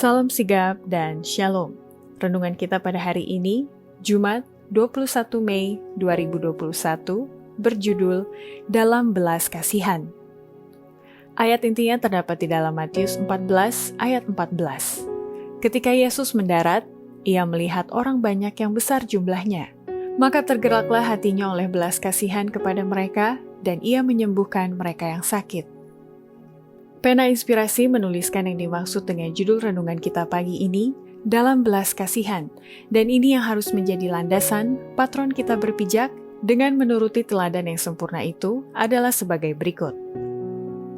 Salam sigap dan shalom. Renungan kita pada hari ini, Jumat 21 Mei 2021, berjudul Dalam Belas Kasihan. Ayat intinya terdapat di dalam Matius 14 ayat 14. Ketika Yesus mendarat, ia melihat orang banyak yang besar jumlahnya. Maka tergeraklah hatinya oleh belas kasihan kepada mereka, dan ia menyembuhkan mereka yang sakit. Pena Inspirasi menuliskan yang dimaksud dengan judul renungan kita pagi ini, Dalam Belas Kasihan, dan ini yang harus menjadi landasan patron kita berpijak dengan menuruti teladan yang sempurna itu adalah sebagai berikut.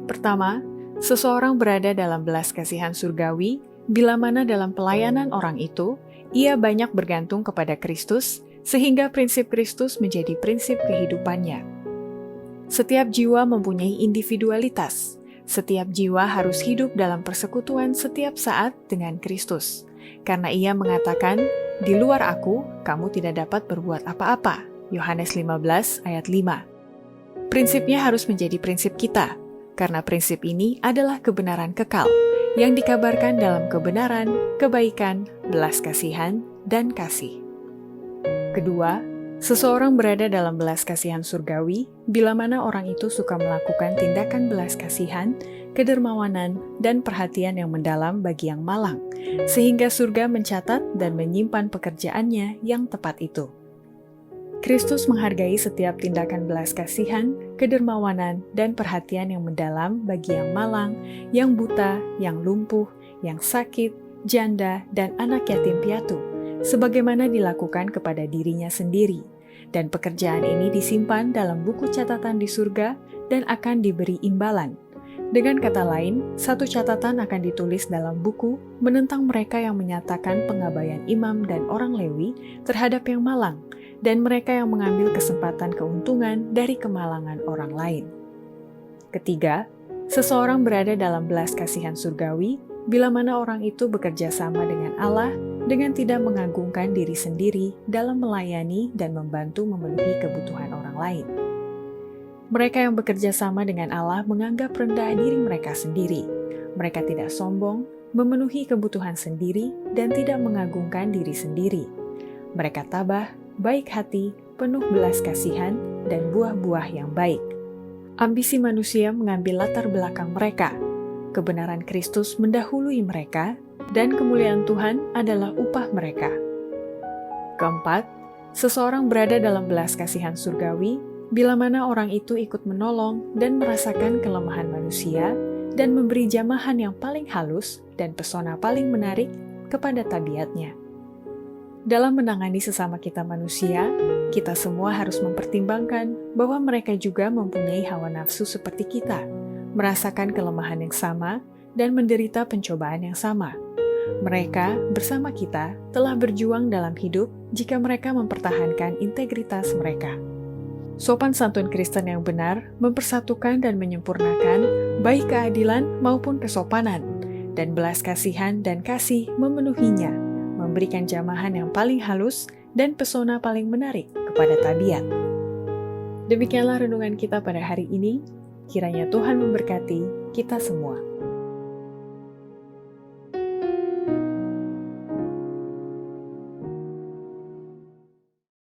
Pertama, seseorang berada dalam belas kasihan surgawi bila mana dalam pelayanan orang itu, ia banyak bergantung kepada Kristus, sehingga prinsip Kristus menjadi prinsip kehidupannya. Setiap jiwa mempunyai individualitas. Setiap jiwa harus hidup dalam persekutuan setiap saat dengan Kristus. Karena ia mengatakan, di luar aku, kamu tidak dapat berbuat apa-apa. Yohanes 15 ayat 5. Prinsipnya harus menjadi prinsip kita, karena prinsip ini adalah kebenaran kekal, yang dikabarkan dalam kebenaran, kebaikan, belas kasihan, dan kasih. Kedua, seseorang berada dalam belas kasihan surgawi bila mana orang itu suka melakukan tindakan belas kasihan, kedermawanan, dan perhatian yang mendalam bagi yang malang, sehingga surga mencatat dan menyimpan pekerjaannya yang tepat itu. Kristus menghargai setiap tindakan belas kasihan, kedermawanan, dan perhatian yang mendalam bagi yang malang, yang buta, yang lumpuh, yang sakit, janda, dan anak yatim piatu, sebagaimana dilakukan kepada dirinya sendiri. Dan pekerjaan ini disimpan dalam buku catatan di surga dan akan diberi imbalan. Dengan kata lain, satu catatan akan ditulis dalam buku menentang mereka yang menyatakan pengabaian imam dan orang Lewi terhadap yang malang, dan mereka yang mengambil kesempatan keuntungan dari kemalangan orang lain. Ketiga, seseorang berada dalam belas kasihan surgawi bila mana orang itu bekerja sama dengan Allah dengan tidak mengagungkan diri sendiri dalam melayani dan membantu memenuhi kebutuhan orang lain. Mereka yang bekerja sama dengan Allah menganggap rendah diri mereka sendiri. Mereka tidak sombong, memenuhi kebutuhan sendiri, dan tidak mengagungkan diri sendiri. Mereka tabah, baik hati, penuh belas kasihan, dan buah-buah yang baik. Ambisi manusia mengambil latar belakang mereka. Kebenaran Kristus mendahului mereka, dan kemuliaan Tuhan adalah upah mereka. Keempat, seseorang berada dalam belas kasihan surgawi bila mana orang itu ikut menolong dan merasakan kelemahan manusia dan memberi jamahan yang paling halus dan pesona paling menarik kepada tabiatnya. Dalam menangani sesama kita manusia, kita semua harus mempertimbangkan bahwa mereka juga mempunyai hawa nafsu seperti kita, merasakan kelemahan yang sama, dan menderita pencobaan yang sama. Mereka bersama kita telah berjuang dalam hidup jika mereka mempertahankan integritas mereka. Sopan santun Kristen yang benar mempersatukan dan menyempurnakan baik keadilan maupun kesopanan, dan belas kasihan dan kasih memenuhinya, memberikan jamahan yang paling halus dan pesona paling menarik kepada tabiat. Demikianlah renungan kita pada hari ini. Kiranya Tuhan memberkati kita semua.